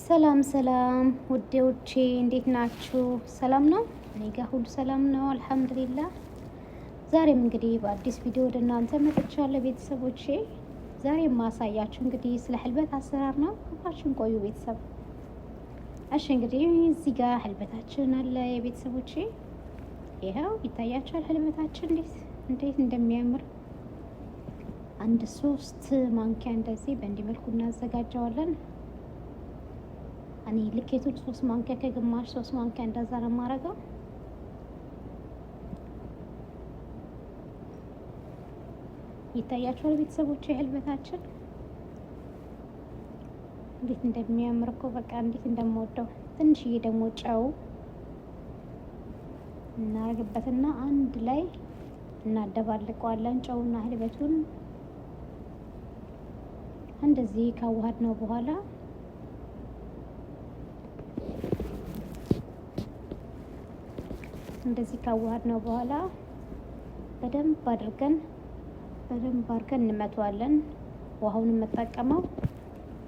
ሰላም ሰላም ውዴዎቼ እንዴት ናችሁ? ሰላም ነው? እኔ ጋር ሁሉ ሰላም ነው አልሐምዱሊላህ። ዛሬም እንግዲህ በአዲስ ቪዲዮ ወደ እናንተ መጥቻለሁ ቤተሰቦቼ። ዛሬ የማሳያችሁ እንግዲህ ስለ ህልበት አሰራር ነው። አብራችሁን ቆዩ ቤተሰብ። እሺ እንግዲህ እዚህ ጋር ህልበታችን አለ የቤተሰቦቼ። ይኸው ይታያችኋል ህልበታችን እንዴት እንደሚያምር። አንድ 3 ማንኪያ እንደዚህ በእንዲህ መልኩ እናዘጋጀዋለን። እኔ ልኬቱን 3 ማንኪያ ከግማሽ 3 ማንኪያ እንደዛ ነው የማደርገው። ይታያችኋል ቤተሰቦች ህልበታችን እንዴት እንደሚያምር እኮ በቃ እንዴት እንደምወደው። ትንሽዬ ደግሞ ጨው እናደርግበትና አንድ ላይ እናደባልቀዋለን። ጨውና ህልበቱን እንደዚህ ካዋሃድ ነው በኋላ በደንብ አድርገን እንመተዋለን። ውሃውን የምጠቀመው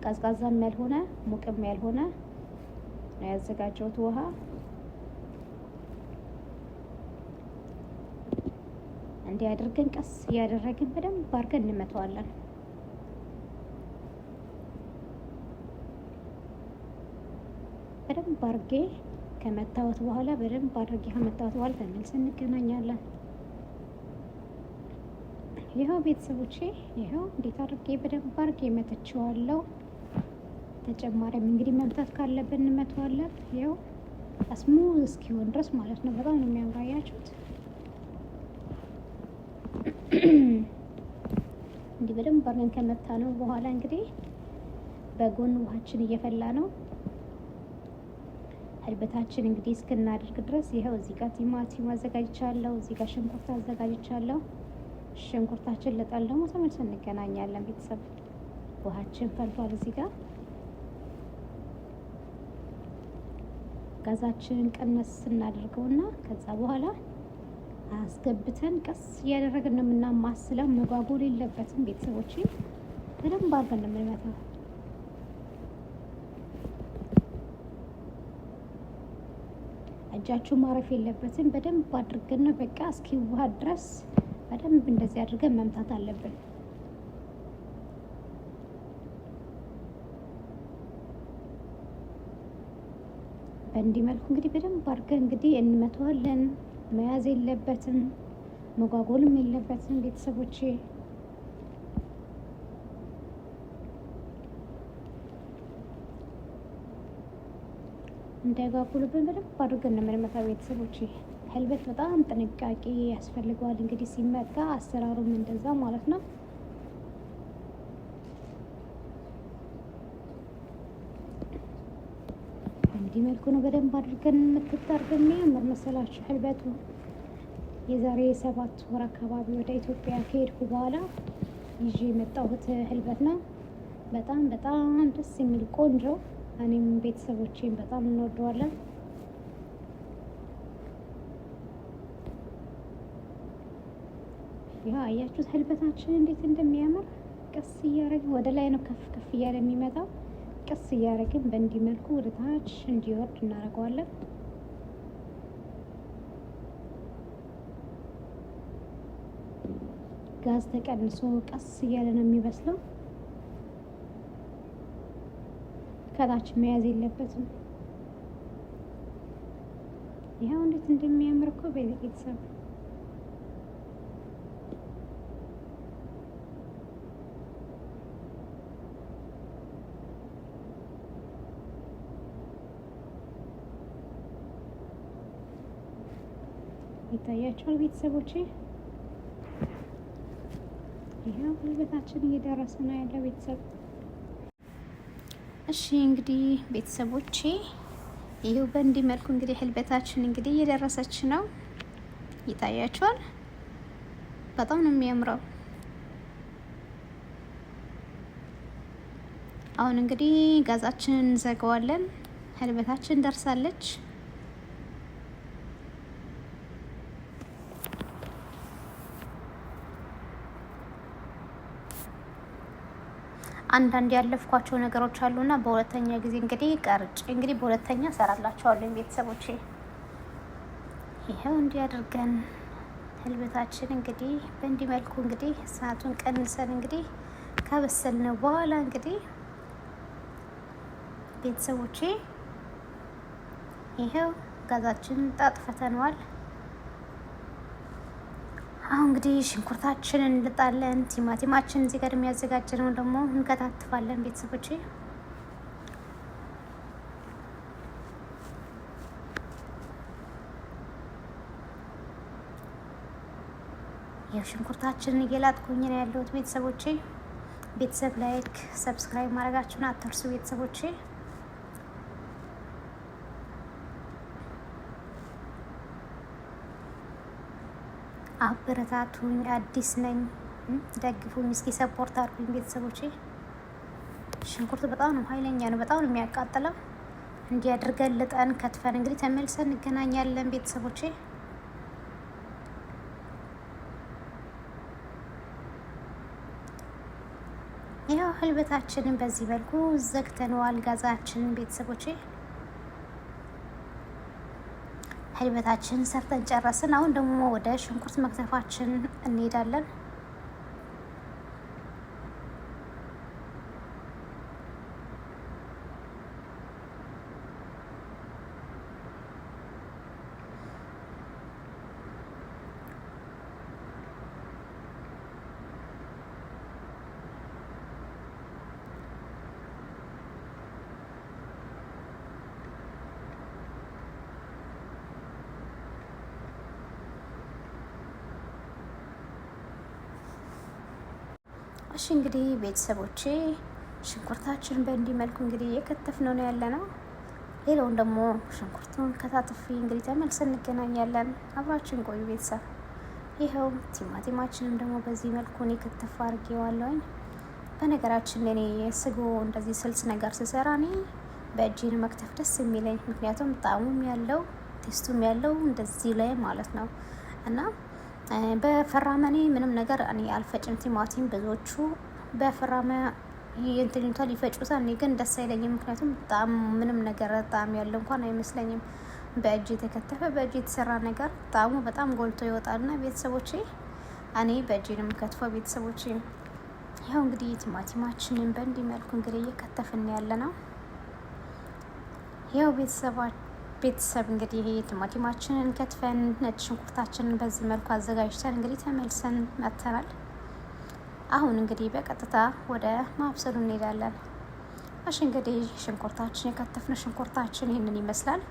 ቀዝቃዛም ያልሆነ ሙቅም ያልሆነ ነው ያዘጋጀሁት ውሃ። እንዲህ አድርገን ቀስ እያደረግን በደንብ አድርገን እንመተዋለን። በደንብ አድርጌ ከመታወት በኋላ ተመልሰን እንገናኛለን። ይኸው ቤተሰቦቼ ይኸው እንዴት አድርጌ በደንብ አድርጌ መተችዋለሁ። ተጨማሪም እንግዲህ መምታት ካለብን እንመተዋለን። ይኸው ስሙዝ እስኪሆን ድረስ ማለት ነው። በጣም ነው የሚያምራያችሁት። እንዲህ በደንብ አድርገን ከመታ ነው በኋላ እንግዲህ በጎን ውሃችን እየፈላ ነው። ህልበታችን እንግዲህ እስክናደርግ ድረስ ይኸው እዚህ ጋር ቲማቲም አዘጋጅቻለሁ። እዚህ ጋር ሽንኩርት አዘጋጅቻለሁ። ሽንኩርታችን ልጠን ደግሞ ተመልሰን እንገናኛለን ቤተሰብ። ውሃችን ፈልቷል። እዚህ ጋር ጋዛችንን ቀነስ እናደርገውና ከዛ በኋላ አስገብተን ቀስ እያደረግን ነው የምናማስለው። መጓጎል የለበትም ቤተሰቦች። በደንብ አድርገን ነው የምንመታው። እጃችሁ ማረፍ የለበትም። በደንብ አድርገን ነው በቃ እስኪዋሃድ ድረስ በደንብ እንደዚህ አድርገን መምታት አለብን። በእንዲህ መልኩ እንግዲህ በደንብ አድርገን እንግዲህ እንመተዋለን። መያዝ የለበትም፣ መጓጎልም የለበትም ቤተሰቦቼ። እንዳይጓጉሉብን በደንብ አድርገን ነው የምንመታው ቤተሰቦቼ። ህልበት በጣም ጥንቃቄ ያስፈልገዋል። እንግዲህ ሲመታ አሰራሩም እንደዛ ማለት ነው። እንዲህ መልኩ ነው በደንብ አድርገን የምትጠርገን የሚያምር መሰላችሁ ህልበቱ። የዛሬ 7 ወር አካባቢ ወደ ኢትዮጵያ ከሄድኩ በኋላ ይዤ የመጣሁት ህልበት ነው። በጣም በጣም ደስ የሚል ቆንጆ። እኔም ቤተሰቦቼን በጣም እንወደዋለን። ያ አያችሁት ህልበታችን እንዴት እንደሚያምር። ቀስ እያደረግን ወደ ላይ ነው ከፍ ከፍ እያለ የሚመጣው። ቀስ እያደረግን በእንዲህ መልኩ ወደ ታች እንዲወርድ እናደርገዋለን። ጋዝ ተቀንሶ ቀስ እያለ ነው የሚበስለው። ከታች መያዝ የለበትም። ይኸው እንዴት እንደሚያምር እኮ ቤተሰብ። ይታያችኋል ቤተሰቦቼ። ይኸው ህልበታችን እየደረሰ ነው ያለው ቤተሰብ። እሺ እንግዲህ ቤተሰቦቼ ይሄው በእንዲህ መልኩ እንግዲህ ህልበታችን እንግዲህ እየደረሰች ነው። ይታያችኋል። በጣም ነው የሚያምረው። አሁን እንግዲህ ጋዛችንን እንዘጋዋለን። ህልበታችን ደርሳለች። አንዳንድ ያለፍኳቸው ነገሮች አሉና በሁለተኛ ጊዜ እንግዲህ ቀርጬ እንግዲህ በሁለተኛ እሰራላችኋለሁ ቤተሰቦቼ። ይሄው እንዲያደርገን ህልበታችን እንግዲህ በእንዲህ መልኩ እንግዲህ ሰዓቱን ቀንሰን እንግዲህ ከበሰልነው በኋላ እንግዲህ ቤተሰቦቼ ይሄው ጋዛችንን ጣጥፈተነዋል። አሁን እንግዲህ ሽንኩርታችንን እንልጣለን። ቲማቲማችን እዚህ ጋር የሚያዘጋጀነው ደግሞ እንከታትፋለን ቤተሰቦቼ። ያው ሽንኩርታችንን እየላጥኩኝ ነው ያለሁት ቤተሰቦቼ። ቤተሰብ ላይክ፣ ሰብስክራይብ ማድረጋችሁን አትርሱ ቤተሰቦቼ። አበረታቱኝ፣ አዲስ ነኝ፣ ደግፉኝ፣ እስኪ ሰፖርት አድርጉኝ ቤተሰቦቼ። ሽንኩርት በጣም ነው ኃይለኛ ነው፣ በጣም ነው የሚያቃጥለው። እንዲህ አድርገን ልጠን ከትፈን እንግዲህ ተመልሰን እንገናኛለን ቤተሰቦቼ። ያው ህልበታችንን በዚህ መልኩ ዘግተነዋል ጋዛችንን ቤተሰቦቼ። ህልበታችንን ሰርተን ጨረስን። አሁን ደግሞ ወደ ሽንኩርት መክተፋችን እንሄዳለን። እሺ እንግዲህ ቤተሰቦቼ ሽንኩርታችን በእንዲህ መልኩ እንግዲህ የከተፍነው ነው ያለ ነው። ሌላውን ደግሞ ሽንኩርቱን ከታትፊ እንግዲህ ተመልሰን እንገናኛለን። አብራችን ቆዩ ቤተሰብ። ይኸው ቲማቲማችንን ደግሞ በዚህ መልኩ እኔ ክትፍ አድርጌዋለሁኝ። በነገራችን እኔ ስጎ እንደዚህ ስልስ ነገር ስሰራ እኔ በእጄን መክተፍ ደስ የሚለኝ፣ ምክንያቱም ጣዕሙም ያለው ቴስቱም ያለው እንደዚህ ላይ ማለት ነው እና በፈራመኔ ምንም ነገር እኔ አልፈጭም። ቲማቲም ብዙዎቹ በፈራመ እንትንቷል ይፈጩታል። እኔ ግን ደስ አይለኝም፣ ምክንያቱም በጣም ምንም ነገር ጣዕም ያለው እንኳን አይመስለኝም። በእጅ የተከተፈ በእጅ የተሰራ ነገር ጣዕሙ በጣም ጎልቶ ይወጣልና ቤተሰቦቼ እኔ በእጅ ነው የምከትፈው ቤተሰቦቼ። ያው እንግዲህ ቲማቲማችንን በእንዲህ መልኩ እንግዲህ እየከተፍን ያለ ነው። ያው ቤተሰብ እንግዲህ ይሄ ቲማቲማችንን ከትፈን ነጭ ሽንኩርታችንን በዚህ መልኩ አዘጋጅተን እንግዲህ ተመልሰን መጥተናል። አሁን እንግዲህ በቀጥታ ወደ ማብሰሉ እንሄዳለን። እሺ እንግዲህ ሽንኩርታችን የከተፍነው ሽንኩርታችን ይህንን ይመስላል።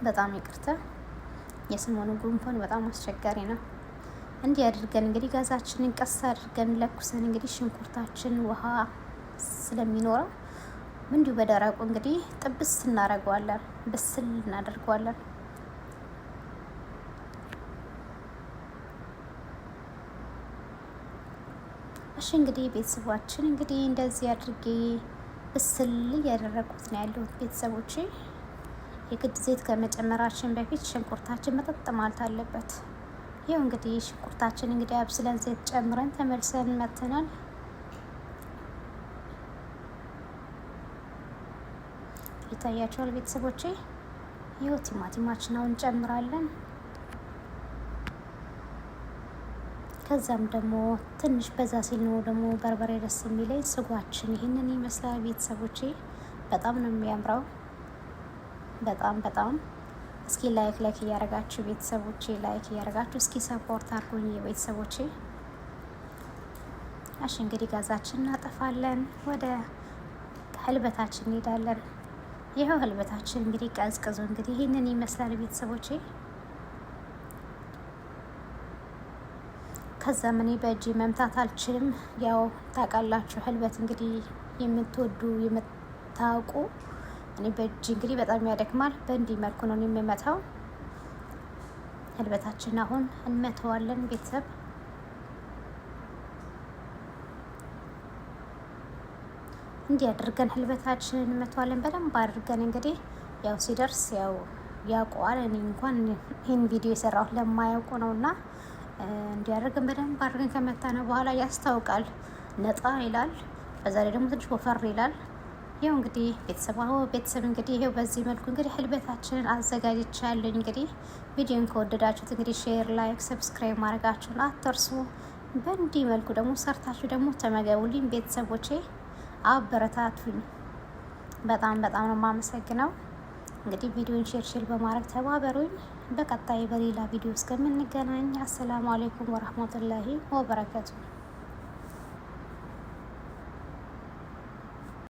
በጣም ይቅርታ የሰሞኑ ጉንፋን በጣም አስቸጋሪ ነው። እንዲህ አድርገን እንግዲህ ጋዛችንን ቀስ አድርገን ለኩሰን እንግዲህ ሽንኩርታችን ውሃ ስለሚኖረው እንዲሁ በደረቁ እንግዲህ ጥብስ እናደርገዋለን፣ ብስል እናደርገዋለን። እሺ እንግዲህ ቤተሰባችን እንግዲህ እንደዚህ አድርጌ ብስል እያደረኩት ነው ያለሁት ቤተሰቦቼ። የግድ ዘይት ከመጨመራችን በፊት ሽንኩርታችን መጠጥ ማለት አለበት። ይኸው እንግዲህ ሽንኩርታችን እንግዲህ አብስለን ዘይት ጨምረን ተመልሰን መጥተናል። ይታያቸዋል ቤተሰቦቼ። ይኸው ቲማቲማችን አሁን እንጨምራለን። ከዛም ደግሞ ትንሽ በዛ ሲል ነው ደግሞ በርበሬ ደስ የሚለኝ። ስጓችን ይህንን ይመስላል ቤተሰቦቼ። በጣም ነው የሚያምረው። በጣም እስኪ ላይክ እያደረጋችሁ ቤተሰቦቼ፣ ላይክ እያደረጋችሁ እስኪ ሰፖርት አድርጉኝ ቤተሰቦቼ። እሺ እንግዲህ ጋዛችን እናጠፋለን፣ ወደ ህልበታችን እንሄዳለን። ይኸው ህልበታችን እንግዲህ ቀዝቅዞ እንግዲህ ይህንን ይመስላል ቤተሰቦቼ። ከዛም እኔ በእጅ መምታት አልችልም። ያው ታውቃላችሁ ህልበት እንግዲህ የምትወዱ የምታውቁ፣ እኔ በእጅ እንግዲህ በጣም ያደክማል። በእንዲህ መልኩ ነው የምመታው። ህልበታችን አሁን እንመተዋለን ቤተሰብ። እንዲህ አድርገን ህልበታችንን እንመተዋለን በደንብ አድርገን። እንግዲህ ያው ሲደርስ ያው ያውቀዋል። እኔ እንኳን ይህን ቪዲዮ የሰራሁት ለማያውቁ ነው እና እንዲህ አድርገን በደንብ አድርገን ከመታነው በኋላ ያስታውቃል ነጣ ይላል። በዛ ላይ ደግሞ ትንሽ ወፈር ይላል። ያው እንግዲህ ቤተሰብ እንግዲህ ይሄው በዚህ መልኩ እንግዲህ ህልበታችንን አዘጋጅቻለሁ። እንግዲህ ቪዲዮን ከወደዳችሁት እንግዲህ ሼር፣ ላይክ፣ ሰብስክራይብ ማድረጋችሁን አትርሱ። በእንዲህ መልኩ ደግሞ ሰርታችሁ ደግሞ ተመገቡልኝ ቤተሰቦቼ፣ አበረታቱኝ። በጣም ነው የማመሰግነው። እንግዲህ ቪዲዮን ሼር በማድረግ ተባበሩኝ። በቀጣይ በሌላ ቪዲዮ እስከምንገናኝ አሰላሙ አለይኩም ወራህመቱላሂ ወበረከቱ።